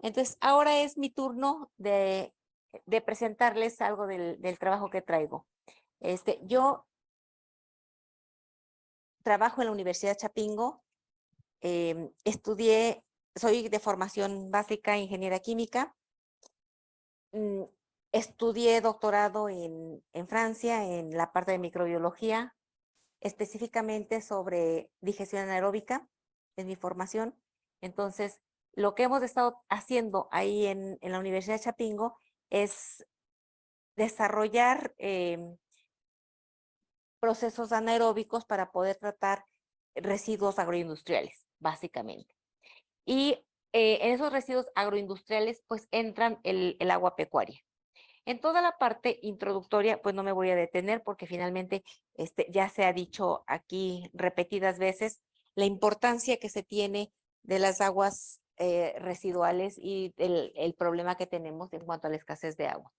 Entonces, ahora es mi turno de presentarles algo del trabajo que traigo. Yo trabajo en la Universidad Chapingo, estudié, soy de formación básica ingeniera química, mm, estudié doctorado en Francia en la parte de microbiología, específicamente sobre digestión anaeróbica, es mi formación. Entonces, lo que hemos estado haciendo ahí en la Universidad de Chapingo es desarrollar procesos anaeróbicos para poder tratar residuos agroindustriales, básicamente. Y en esos residuos agroindustriales, pues entran el agua pecuaria. En toda la parte introductoria, pues no me voy a detener porque finalmente ya se ha dicho aquí repetidas veces la importancia que se tiene de las aguas residuales y el problema que tenemos en cuanto a la escasez de agua.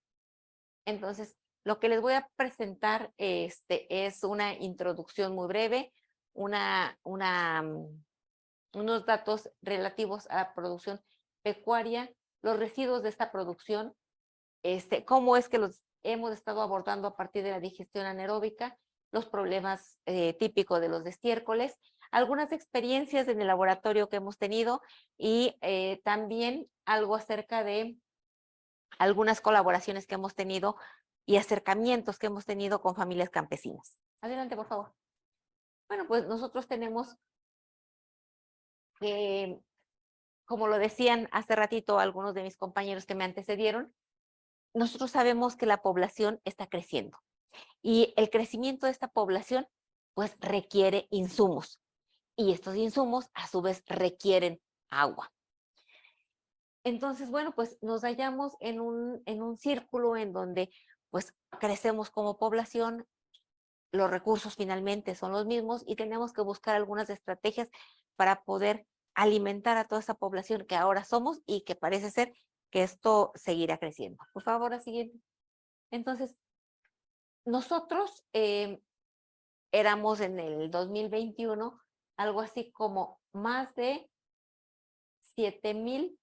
Entonces, lo que les voy a presentar es una introducción muy breve, unos datos relativos a la producción pecuaria, los residuos de esta producción, cómo es que los hemos estado abordando a partir de la digestión anaeróbica, los problemas típicos de los estiércoles, algunas experiencias en el laboratorio que hemos tenido y también algo acerca de algunas colaboraciones que hemos tenido y acercamientos que hemos tenido con familias campesinas. Adelante, por favor. Bueno, pues nosotros tenemos, como lo decían hace ratito algunos de mis compañeros que me antecedieron, nosotros sabemos que la población está creciendo y el crecimiento de esta población pues requiere insumos y estos insumos a su vez requieren agua. Entonces, bueno, pues nos hallamos en un círculo en donde pues crecemos como población, los recursos finalmente son los mismos y tenemos que buscar algunas estrategias para poder alimentar a toda esa población que ahora somos y que parece ser que esto seguirá creciendo. Por favor, la siguiente. Entonces, nosotros éramos en el 2021 algo así como más de 7,000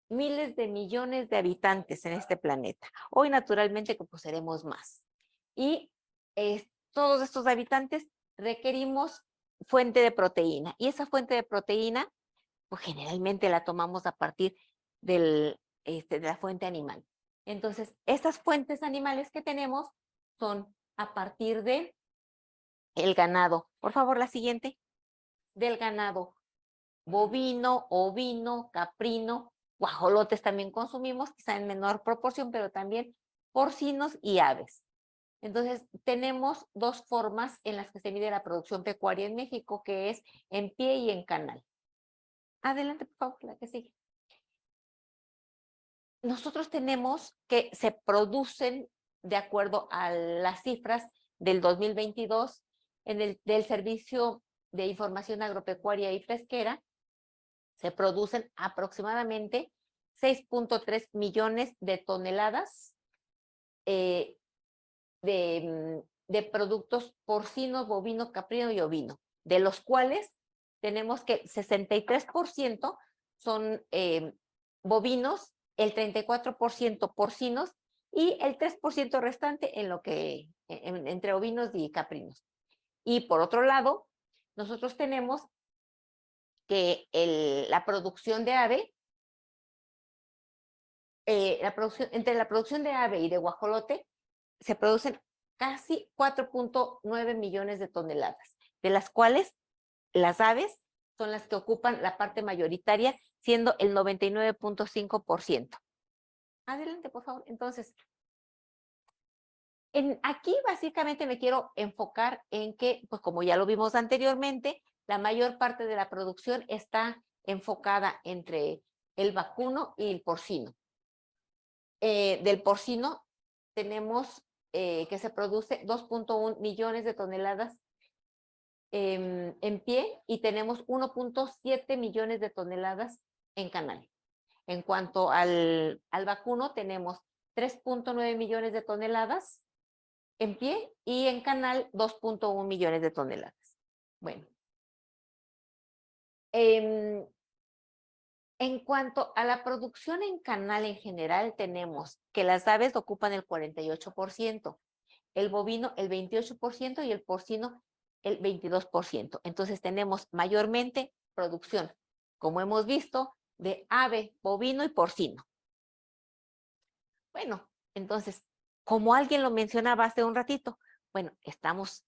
miles de millones de habitantes en este planeta. Hoy naturalmente pues seremos más. Y todos estos habitantes requerimos fuente de proteína. Y esa fuente de proteína, pues generalmente la tomamos a partir de la fuente animal. Entonces, estas fuentes animales que tenemos son a partir de el ganado. Por favor, la siguiente. Del ganado bovino, ovino, caprino, guajolotes también consumimos, quizá en menor proporción, pero también porcinos y aves. Entonces, tenemos dos formas en las que se mide la producción pecuaria en México, que es en pie y en canal. Adelante, por favor, la que sigue. Nosotros tenemos que se producen, de acuerdo a las cifras del 2022, del Servicio de Información Agropecuaria y Pesquera, se producen aproximadamente 6.3 millones de toneladas eh, de productos porcinos, bovino, caprino y ovino, de los cuales tenemos que 63% son bovinos, el 34% porcinos y el 3% restante entre ovinos y caprinos. Y por otro lado, nosotros tenemos que la producción de ave, entre la producción de ave y de guajolote, se producen casi 4.9 millones de toneladas, de las cuales las aves son las que ocupan la parte mayoritaria, siendo el 99.5%. Adelante, por favor. Entonces, aquí básicamente me quiero enfocar en que, pues como ya lo vimos anteriormente, la mayor parte de la producción está enfocada entre el vacuno y el porcino. Del porcino tenemos que se produce 2.1 millones de toneladas en pie y tenemos 1.7 millones de toneladas en canal. En cuanto al vacuno, tenemos 3.9 millones de toneladas en pie y en canal 2.1 millones de toneladas. Bueno, En cuanto a la producción en canal en general, tenemos que las aves ocupan el 48%, el bovino el 28% y el porcino el 22%. Entonces tenemos mayormente producción, como hemos visto, de ave, bovino y porcino. Bueno, entonces, como alguien lo mencionaba hace un ratito, bueno, estamos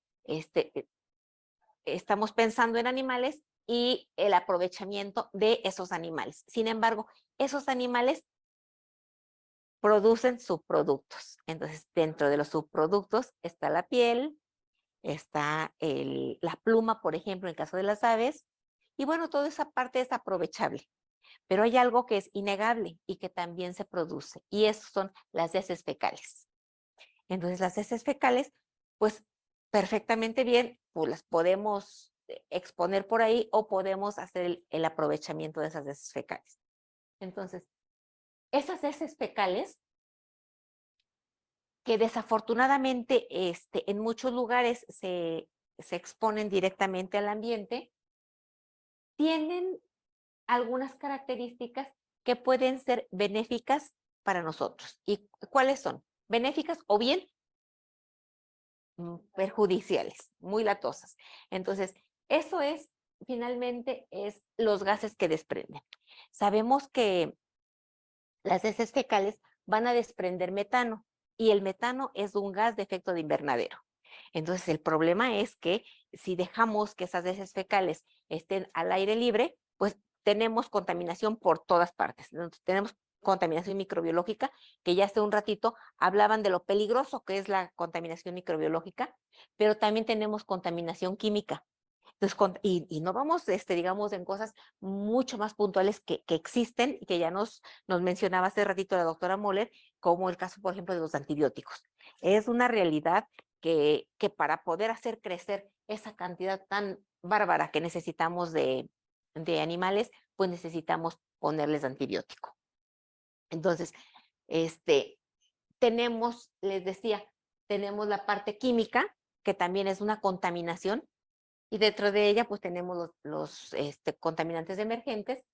pensando en animales y el aprovechamiento de esos animales. Sin embargo, esos animales producen subproductos. Entonces, dentro de los subproductos está la piel, está la pluma, por ejemplo, en el caso de las aves, y bueno, toda esa parte es aprovechable. Pero hay algo que es innegable y que también se produce, y eso son las heces fecales. Entonces, las heces fecales, pues perfectamente bien, pues las podemos exponer por ahí o podemos hacer el aprovechamiento de esas heces fecales. Entonces, esas heces fecales que desafortunadamente en muchos lugares se exponen directamente al ambiente, tienen algunas características que pueden ser benéficas para nosotros. ¿Y cuáles son? Benéficas o bien perjudiciales, muy latosas. Entonces, eso es, finalmente, es los gases que desprenden. Sabemos que las heces fecales van a desprender metano y el metano es un gas de efecto de invernadero. Entonces, el problema es que si dejamos que esas heces fecales estén al aire libre, pues tenemos contaminación por todas partes. Entonces, tenemos contaminación microbiológica, que ya hace un ratito hablaban de lo peligroso que es la contaminación microbiológica, pero también tenemos contaminación química. Entonces, y no vamos, digamos, en cosas mucho más puntuales que existen y que ya nos mencionaba hace ratito la doctora Moller, como el caso, por ejemplo, de los antibióticos. Es una realidad que para poder hacer crecer esa cantidad tan bárbara que necesitamos de animales, pues necesitamos ponerles antibiótico. Entonces, tenemos, les decía, tenemos la parte química, que también es una contaminación, y dentro de ella pues tenemos los contaminantes emergentes.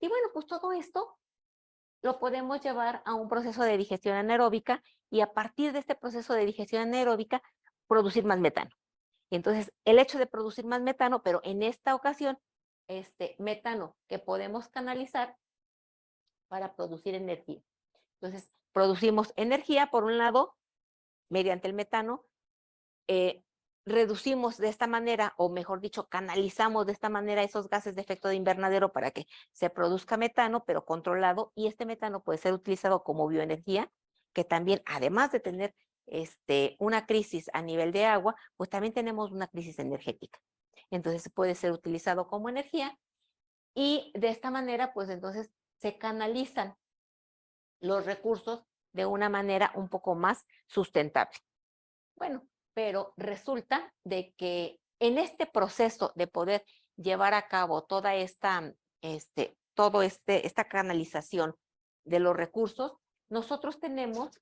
Y bueno, pues todo esto lo podemos llevar a un proceso de digestión anaeróbica y a partir de este proceso de digestión anaeróbica producir más metano. Y entonces el hecho de producir más metano, pero en esta ocasión, metano que podemos canalizar para producir energía. Entonces, producimos energía, por un lado, mediante el metano, eh, reducimos de esta manera, o mejor dicho, canalizamos de esta manera esos gases de efecto de invernadero para que se produzca metano, pero controlado, y este metano puede ser utilizado como bioenergía, que también, además de tener una crisis a nivel de agua, pues también tenemos una crisis energética. Entonces puede ser utilizado como energía y de esta manera, pues entonces se canalizan los recursos de una manera un poco más sustentable. Bueno, pero resulta de que en este proceso de poder llevar a cabo toda esta canalización de los recursos, nosotros tenemos,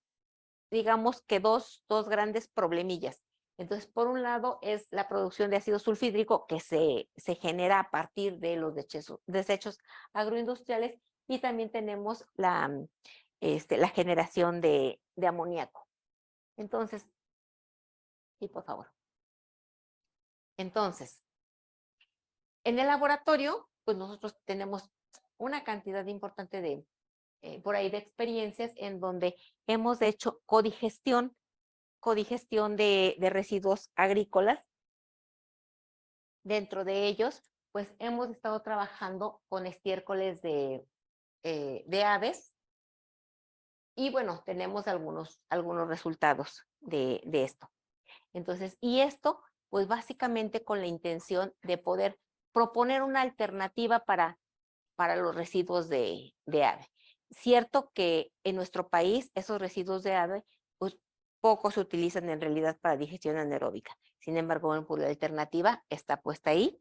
digamos que dos grandes problemillas. Entonces, por un lado es la producción de ácido sulfídrico que se genera a partir de los desechos agroindustriales, y también tenemos la generación de amoníaco. Entonces, sí, por favor. Entonces, en el laboratorio, pues nosotros tenemos una cantidad importante por ahí de experiencias en donde hemos hecho codigestión de residuos agrícolas. Dentro de ellos, pues hemos estado trabajando con estiércoles de aves y bueno, tenemos algunos resultados de esto. Entonces, y esto, pues básicamente con la intención de poder proponer una alternativa para los residuos de ave. Cierto que en nuestro país esos residuos de ave, pues poco se utilizan en realidad para digestión anaeróbica. Sin embargo, bueno, pues la alternativa está puesta ahí,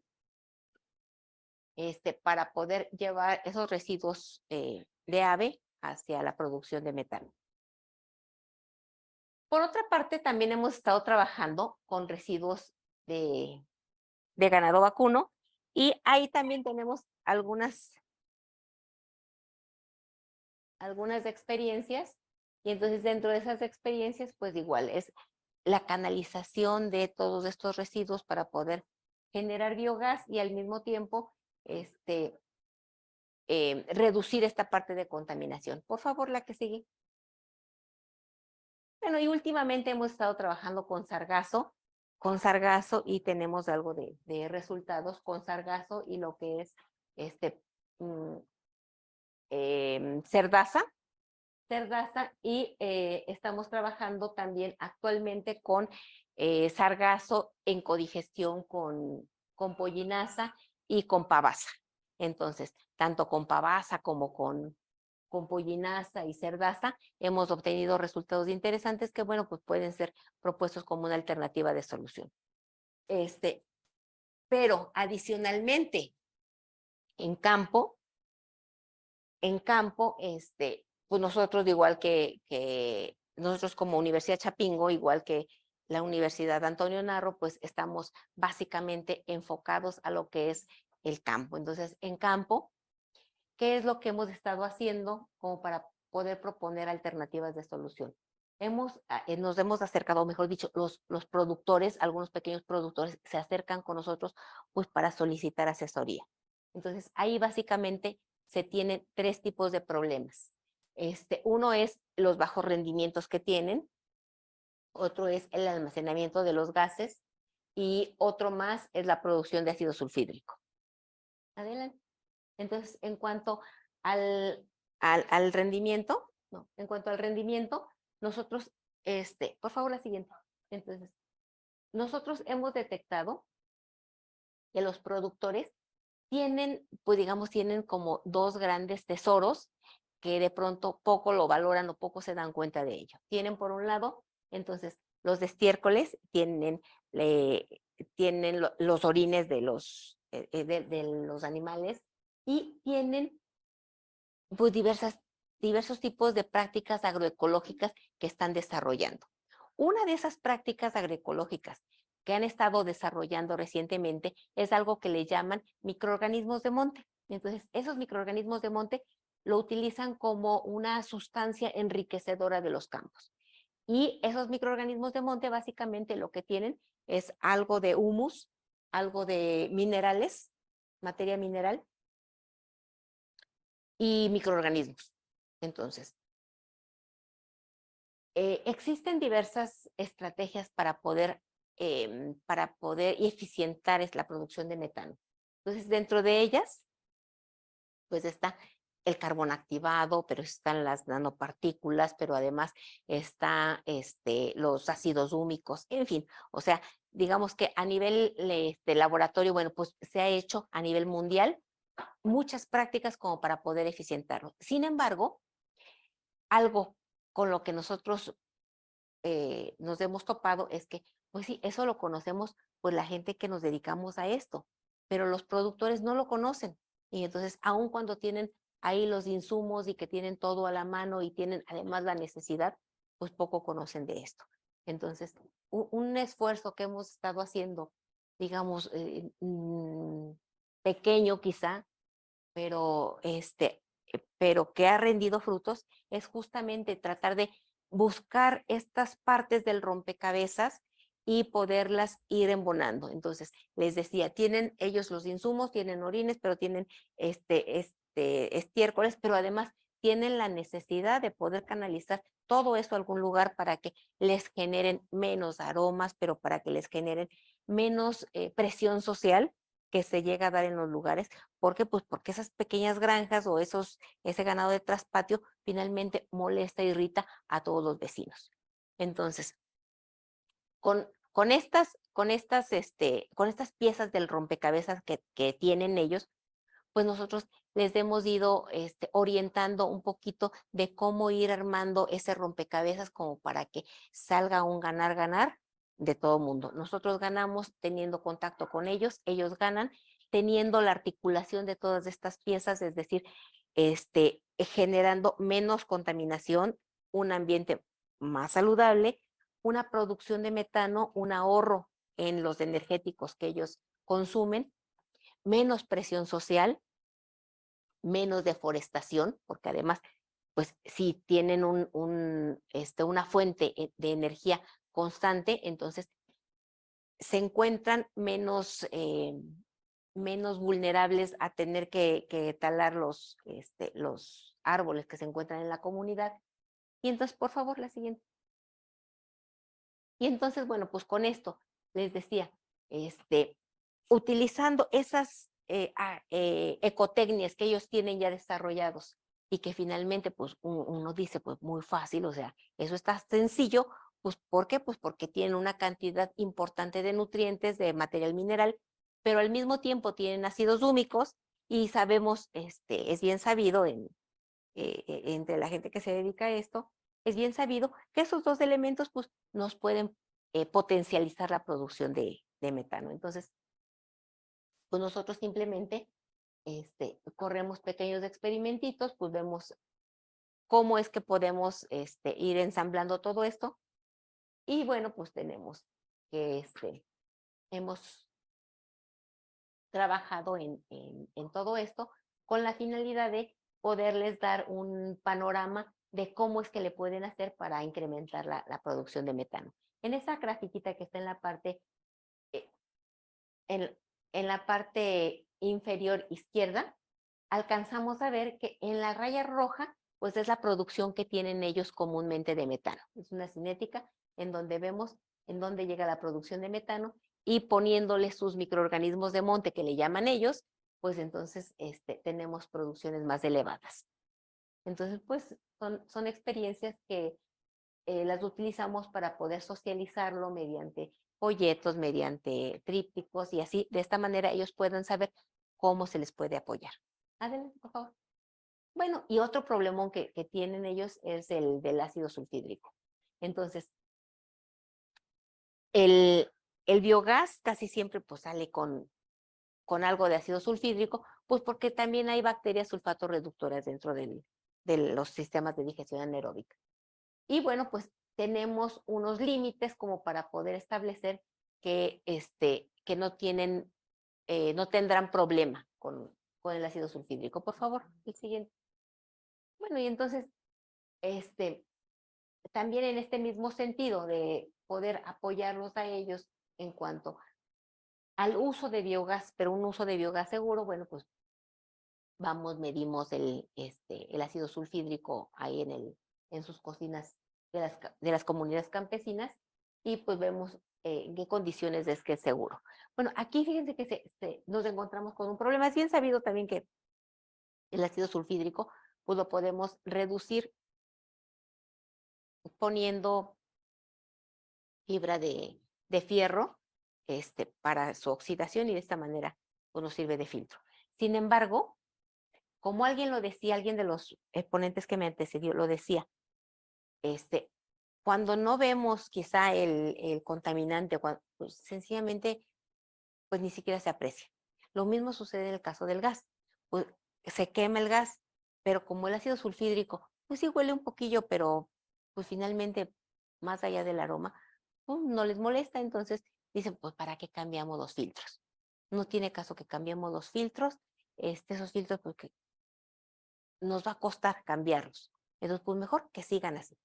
para poder llevar esos residuos de ave hacia la producción de metano. Por otra parte, también hemos estado trabajando con residuos de ganado vacuno, y ahí también tenemos algunas experiencias, y entonces dentro de esas experiencias, pues igual es la canalización de todos estos residuos para poder generar biogás y al mismo tiempo reducir esta parte de contaminación. Por favor, la que sigue. Bueno, y últimamente hemos estado trabajando con sargazo y tenemos algo de resultados con sargazo y lo que es mm, cerdaza y estamos trabajando también actualmente con sargazo en codigestión con pollinaza y con pavasa. Entonces, tanto con pavasa como con pollinaza y cerdaza, hemos obtenido resultados interesantes que, bueno, pues pueden ser propuestos como una alternativa de solución. Pero adicionalmente, en campo, pues nosotros, igual que nosotros como Universidad Chapingo, igual que la Universidad Antonio Narro, pues estamos básicamente enfocados a lo que es el campo. Entonces, en campo, ¿qué es lo que hemos estado haciendo como para poder proponer alternativas de solución? Nos hemos acercado, o mejor dicho, los productores, algunos pequeños productores se acercan con nosotros pues para solicitar asesoría. Entonces, ahí básicamente se tienen tres tipos de problemas. Uno es los bajos rendimientos que tienen, otro es el almacenamiento de los gases y otro más es la producción de ácido sulfídrico. Adelante. Entonces, en cuanto al rendimiento, no, en cuanto al rendimiento, nosotros, por favor, la siguiente. Entonces, nosotros hemos detectado que los productores tienen, pues digamos, tienen como dos grandes tesoros que de pronto poco lo valoran o poco se dan cuenta de ello. Tienen por un lado, entonces, los estiércoles, tienen los orines de los animales y tienen pues diversos tipos de prácticas agroecológicas que están desarrollando. Una de esas prácticas agroecológicas que han estado desarrollando recientemente es algo que le llaman microorganismos de monte. Entonces, esos microorganismos de monte lo utilizan como una sustancia enriquecedora de los campos. Y esos microorganismos de monte básicamente lo que tienen es algo de humus, algo de minerales, materia mineral, y microorganismos. Entonces, existen diversas estrategias para poder eficientar la producción de metano. Entonces, dentro de ellas, pues está el carbón activado, pero están las nanopartículas, pero además está los ácidos húmicos, en fin, o sea, digamos que a nivel laboratorio, bueno, pues se ha hecho a nivel mundial muchas prácticas como para poder eficientarlo. Sin embargo, algo con lo que nosotros nos hemos topado es que, pues sí, eso lo conocemos pues la gente que nos dedicamos a esto, pero los productores no lo conocen. Y entonces, aun cuando tienen ahí los insumos y que tienen todo a la mano y tienen además la necesidad, pues poco conocen de esto. Entonces, un esfuerzo que hemos estado haciendo, digamos, pequeño quizá, pero pero que ha rendido frutos, es justamente tratar de buscar estas partes del rompecabezas y poderlas ir embonando. Entonces, les decía, tienen ellos los insumos, tienen orines, pero tienen estiércoles, pero además tienen la necesidad de poder canalizar todo eso a algún lugar para que les generen menos aromas, pero para que les generen menos presión social que se llega a dar en los lugares. ¿Por qué? Pues porque esas pequeñas granjas o ese ganado de traspatio finalmente molesta, irrita a todos los vecinos. Entonces, con estas piezas del rompecabezas que tienen ellos, pues nosotros les hemos ido orientando un poquito de cómo ir armando ese rompecabezas como para que salga un ganar-ganar de todo mundo. Nosotros ganamos teniendo contacto con ellos ganan teniendo la articulación de todas estas piezas, es decir, generando menos contaminación, un ambiente más saludable, una producción de metano, un ahorro en los energéticos que ellos consumen, menos presión social, menos deforestación, porque además pues si tienen una fuente de energía constante, entonces se encuentran menos vulnerables a tener que talar los árboles que se encuentran en la comunidad. Y entonces, por favor, la siguiente. Y entonces, bueno, pues con esto les decía, utilizando esas ecotecnias que ellos tienen ya desarrollados y que finalmente, pues uno dice, pues muy fácil, o sea, eso está sencillo, pues ¿por qué? Pues porque tienen una cantidad importante de nutrientes, de material mineral, pero al mismo tiempo tienen ácidos húmicos y sabemos, es bien sabido entre la gente que se dedica a esto, es bien sabido que esos dos elementos pues nos pueden potencializar la producción de metano. Entonces, pues nosotros simplemente corremos pequeños experimentitos, pues vemos cómo es que podemos ir ensamblando todo esto. Y bueno, pues tenemos que hemos trabajado en todo esto con la finalidad de poderles dar un panorama de cómo es que le pueden hacer para incrementar la producción de metano. En esa grafiquita que está en la parte, eh, en, en la parte inferior izquierda, alcanzamos a ver que en la raya roja, pues es la producción que tienen ellos comúnmente de metano. Es una cinética en donde vemos en dónde llega la producción de metano y poniéndole sus microorganismos de monte que le llaman ellos, pues entonces tenemos producciones más elevadas. Entonces, pues son experiencias que las utilizamos para poder socializarlo mediante folletos, mediante trípticos y así, de esta manera ellos puedan saber cómo se les puede apoyar. Adelante, por favor. Bueno, y otro problemón que tienen ellos es el del ácido sulfídrico. Entonces, el biogás casi siempre pues sale con algo de ácido sulfídrico, pues porque también hay bacterias sulfato reductoras dentro de los sistemas de digestión anaeróbica. Y bueno, pues tenemos unos límites como para poder establecer que no tendrán problema con el ácido sulfídrico. Por favor, el siguiente. Bueno, y entonces, este, también en este mismo sentido de poder apoyarlos a ellos en cuanto al uso de biogás, pero un uso de biogás seguro, bueno, pues medimos el ácido sulfídrico ahí en sus cocinas de las comunidades campesinas y pues vemos en qué condiciones es que es seguro. Bueno, aquí fíjense que nos encontramos con un problema. Es bien sabido también que el ácido sulfídrico pues lo podemos reducir poniendo fibra de fierro para su oxidación y de esta manera pues nos sirve de filtro. Sin embargo, como alguien lo decía, alguien de los exponentes que me antecedió lo decía, cuando no vemos quizá el contaminante, pues sencillamente pues ni siquiera se aprecia. Lo mismo sucede en el caso del gas. Pues se quema el gas, pero como el ácido sulfídrico, pues sí huele un poquillo, pero pues finalmente, más allá del aroma, no les molesta, entonces dicen, pues ¿para qué cambiamos los filtros? No tiene caso que cambiemos los filtros, esos filtros porque nos va a costar cambiarlos. Entonces, pues mejor que sigan así.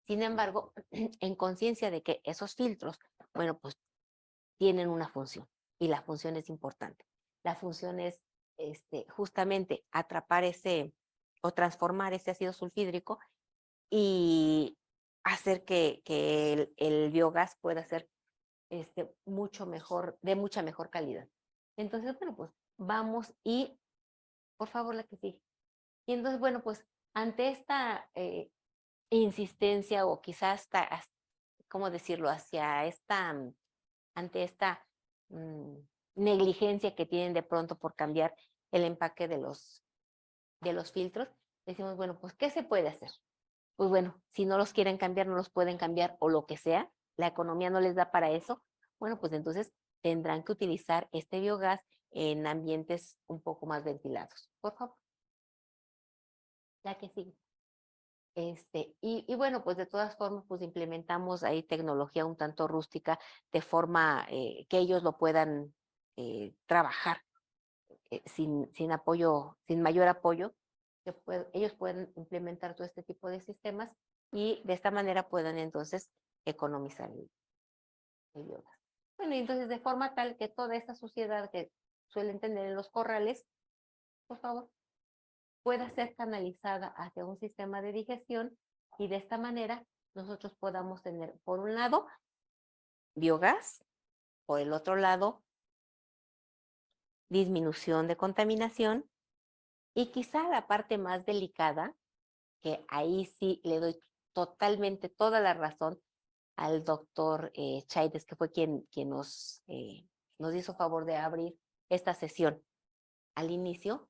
Sin embargo, en conciencia de que esos filtros, bueno, pues tienen una función y la función es importante. La función es justamente atrapar o transformar ese ácido sulfídrico y hacer que el biogás pueda ser mucho mejor, de mucha mejor calidad. Entonces, bueno, pues vamos y, por favor, la que sigue. Y entonces, bueno, pues ante esta insistencia o quizás ¿cómo decirlo? Ante esta mm, negligencia que tienen de pronto por cambiar el empaque de los filtros, decimos, bueno, pues, ¿qué se puede hacer? Pues bueno, si no los quieren cambiar, no los pueden cambiar o lo que sea, la economía no les da para eso, bueno, pues entonces tendrán que utilizar este biogás en ambientes un poco más ventilados. Por favor, la que sigue. Y bueno, pues de todas formas, pues implementamos ahí tecnología un tanto rústica de forma que ellos lo puedan trabajar sin apoyo, sin mayor apoyo. que ellos pueden implementar todo este tipo de sistemas y de esta manera puedan entonces economizar el biogás. Bueno, y entonces de forma tal que toda esta suciedad que suelen tener en los corrales, por favor, pueda ser canalizada hacia un sistema de digestión y de esta manera nosotros podamos tener, por un lado, biogás, por el otro lado, disminución de contaminación y quizá la parte más delicada, que ahí sí le doy totalmente toda la razón al doctor Chaides, que fue quien nos hizo favor de abrir esta sesión al inicio,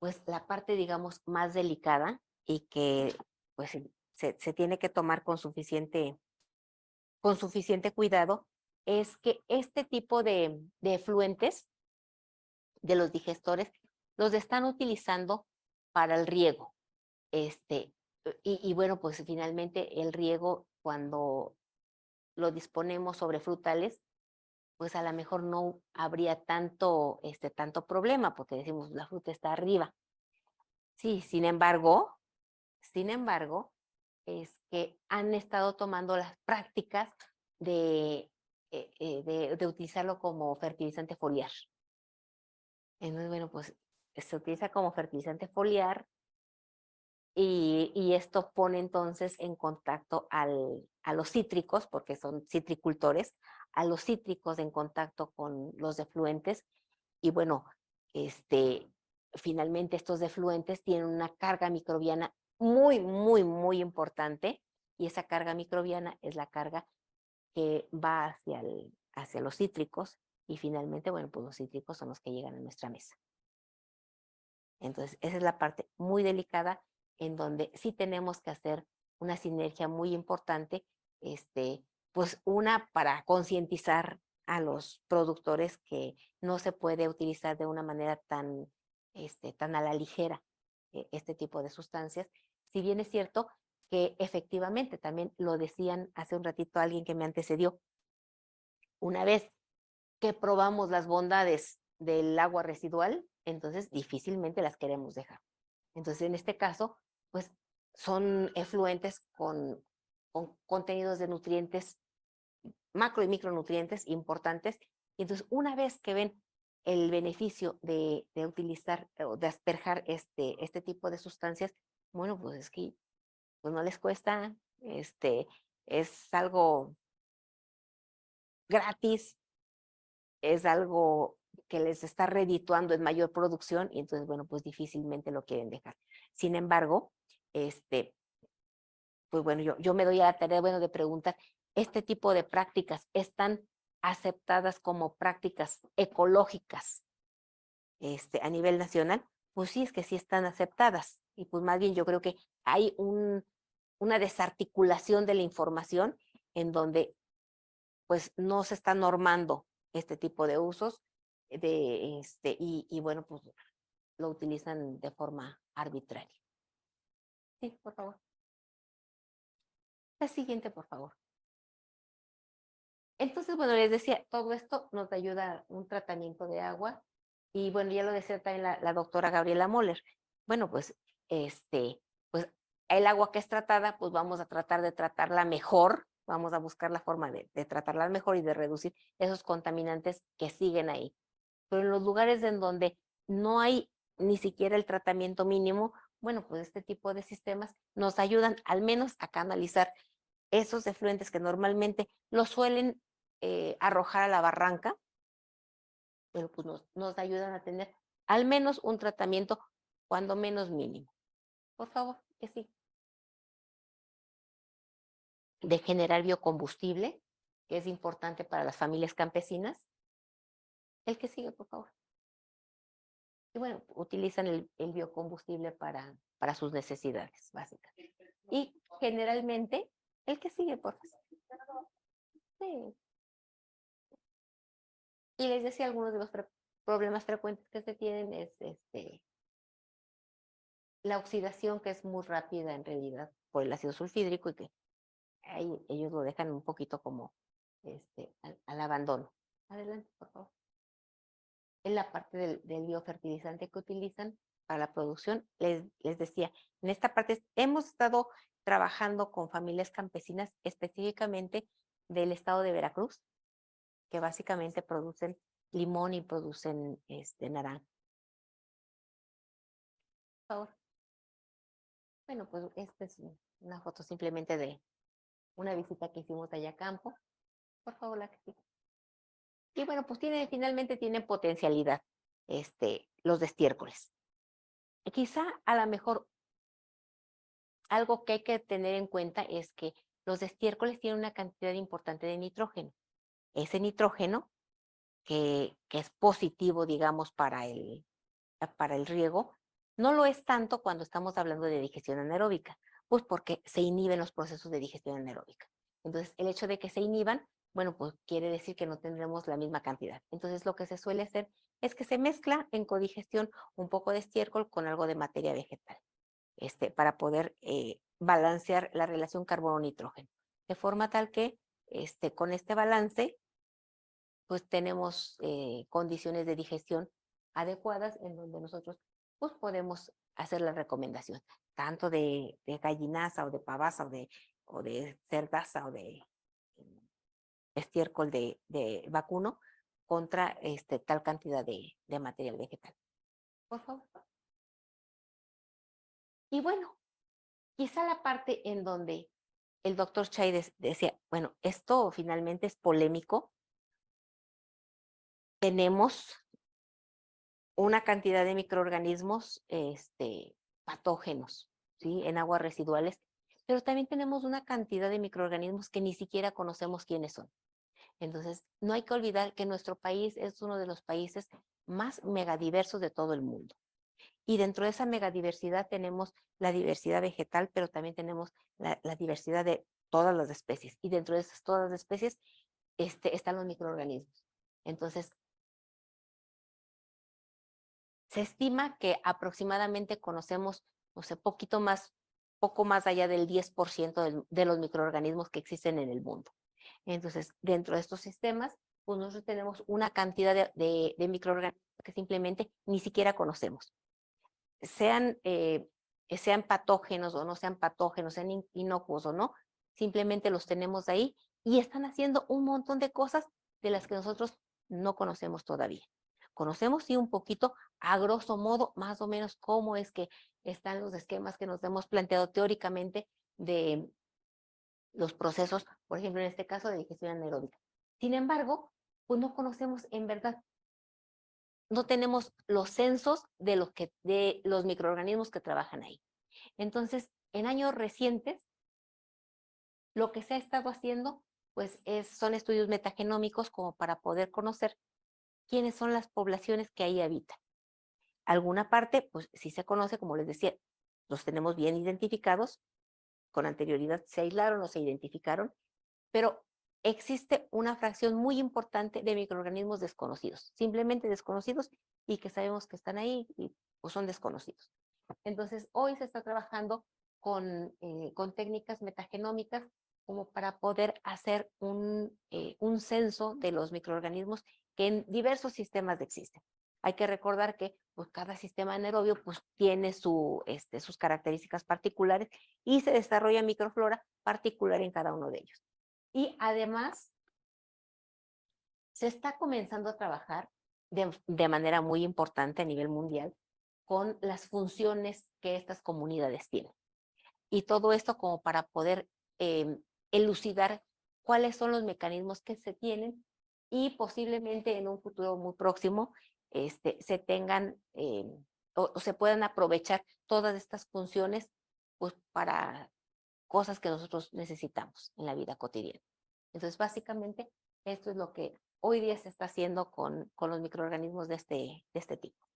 pues la parte, digamos, más delicada y que pues se tiene que tomar con suficiente cuidado, es que este tipo de efluentes de los digestores los están utilizando para el riego. Y bueno, pues finalmente el riego, cuando lo disponemos sobre frutales, pues a lo mejor no habría tanto problema, porque decimos, la fruta está arriba. Sí, sin embargo, es que han estado tomando las prácticas de utilizarlo como fertilizante foliar. Entonces, bueno, pues se utiliza como fertilizante foliar y esto pone entonces en contacto a los cítricos, porque son citricultores, a los cítricos en contacto con los defluentes. Y bueno, finalmente estos defluentes tienen una carga microbiana muy, muy, muy importante, y esa carga microbiana es la carga que va hacia los cítricos, y finalmente, bueno, pues los cítricos son los que llegan a nuestra mesa. Entonces, esa es la parte muy delicada en donde sí tenemos que hacer una sinergia muy importante, pues una para concientizar a los productores que no se puede utilizar de una manera tan a la ligera este tipo de sustancias. Si bien es cierto que efectivamente, también lo decían hace un ratito alguien que me antecedió, una vez que probamos las bondades del agua residual, entonces difícilmente las queremos dejar. Entonces, en este caso, pues son efluentes con contenidos de nutrientes, macro y micronutrientes importantes. Y entonces, una vez que ven el beneficio de utilizar o de asperjar este tipo de sustancias, bueno, pues es que pues no les cuesta, es algo gratis, es algo que les está redituando en mayor producción y entonces, bueno, pues difícilmente lo quieren dejar. Sin embargo, pues bueno, yo me doy a la tarea, bueno, de preguntar, ¿este tipo de prácticas están aceptadas como prácticas ecológicas a nivel nacional? Pues sí, es que sí están aceptadas. Y pues más bien yo creo que hay una desarticulación de la información en donde pues no se está normando este tipo de usos y bueno, pues lo utilizan de forma arbitraria. Sí, por favor. La siguiente, por favor. Entonces, bueno, les decía, todo esto nos ayuda a un tratamiento de agua y bueno, ya lo decía también la doctora Gabriela Moller. Bueno, pues el agua que es tratada, pues vamos a tratar de tratarla mejor, vamos a buscar la forma de tratarla mejor y de reducir esos contaminantes que siguen ahí. Pero en los lugares en donde no hay ni siquiera el tratamiento mínimo, bueno, pues este tipo de sistemas nos ayudan al menos a canalizar esos efluentes que normalmente los suelen arrojar a la barranca, pero pues nos ayudan a tener al menos un tratamiento cuando menos mínimo. Por favor, que sí. De generar biocombustible, que es importante para las familias campesinas. El que sigue, por favor. Y bueno, utilizan el biocombustible para sus necesidades básicas. Y generalmente, el que sigue, por favor. Sí. Y les decía, algunos de los problemas frecuentes que se tienen es la oxidación, que es muy rápida en realidad por el ácido sulfídrico y que ahí ellos lo dejan un poquito como al abandono. Adelante, por favor. En la parte del biofertilizante que utilizan, para la producción, les decía, en esta parte hemos estado trabajando con familias campesinas específicamente del estado de Veracruz, que básicamente producen limón y producen naranja. Por favor. Bueno, pues esta es una foto simplemente de una visita que hicimos allá a campo. Por favor, la que sigue. Y bueno, pues finalmente tienen potencialidad los de estiércoles. Quizá a lo mejor algo que hay que tener en cuenta es que los de estiércoles tienen una cantidad importante de nitrógeno. Ese nitrógeno, que es positivo, digamos, para el riego, no lo es tanto cuando estamos hablando de digestión anaeróbica, pues porque se inhiben los procesos de digestión anaeróbica. Entonces, el hecho de que se inhiban, bueno, pues quiere decir que no tendremos la misma cantidad. Entonces, lo que se suele hacer es que se mezcla en codigestión un poco de estiércol con algo de materia vegetal, para poder balancear la relación carbono-nitrógeno, de forma tal que con este balance, pues tenemos condiciones de digestión adecuadas en donde nosotros pues podemos hacer la recomendación, tanto de gallinaza o de pavaza o de cerdaza o de estiércol de vacuno contra tal cantidad de material vegetal. Por favor. Y bueno, quizá la parte en donde el doctor Chay decía, bueno, esto finalmente es polémico. Tenemos una cantidad de microorganismos patógenos, ¿sí? En aguas residuales, pero también tenemos una cantidad de microorganismos que ni siquiera conocemos quiénes son. Entonces, no hay que olvidar que nuestro país es uno de los países más megadiversos de todo el mundo. Y dentro de esa megadiversidad tenemos la diversidad vegetal, pero también tenemos la diversidad de todas las especies. Y dentro de esas todas las especies están los microorganismos. Entonces, se estima que aproximadamente conocemos, no sé, poco más allá del 10% de los microorganismos que existen en el mundo. Entonces, dentro de estos sistemas, pues nosotros tenemos una cantidad de microorganismos que simplemente ni siquiera conocemos. Sean patógenos o no sean patógenos, sean inocuos o no, simplemente los tenemos ahí y están haciendo un montón de cosas de las que nosotros no conocemos todavía. Conocemos sí un poquito, a grosso modo, más o menos cómo es que están los esquemas que nos hemos planteado teóricamente de los procesos, por ejemplo, en este caso de digestión anaeróbica. Sin embargo, pues no conocemos en verdad, no tenemos los censos de los microorganismos que trabajan ahí. Entonces, en años recientes, lo que se ha estado haciendo, pues son estudios metagenómicos como para poder conocer quiénes son las poblaciones que ahí habitan. Alguna parte, pues sí se conoce, como les decía, los tenemos bien identificados, con anterioridad se aislaron o se identificaron, pero existe una fracción muy importante de microorganismos desconocidos, simplemente desconocidos y que sabemos que están ahí y pues son desconocidos. Entonces, hoy se está trabajando con técnicas metagenómicas como para poder hacer un censo de los microorganismos que en diversos sistemas existen. Hay que recordar que pues, cada sistema anaerobio pues, tiene sus características particulares y se desarrolla microflora particular en cada uno de ellos. Y además, se está comenzando a trabajar de manera muy importante a nivel mundial con las funciones que estas comunidades tienen. Y todo esto como para poder elucidar cuáles son los mecanismos que se tienen y posiblemente en un futuro muy próximo se tengan o se puedan aprovechar todas estas funciones pues, para cosas que nosotros necesitamos en la vida cotidiana. Entonces, básicamente, esto es lo que hoy día se está haciendo con los microorganismos de este tipo.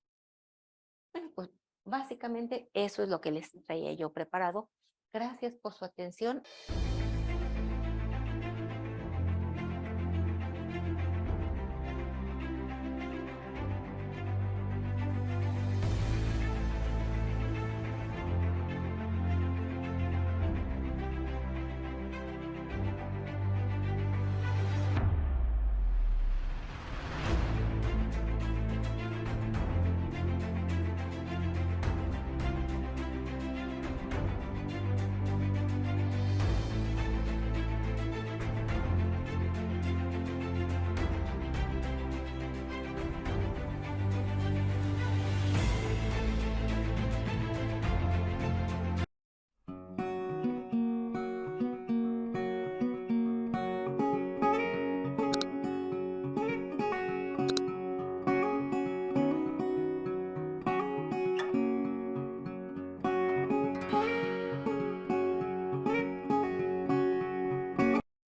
Bueno, pues básicamente eso es lo que les traía yo preparado. Gracias por su atención.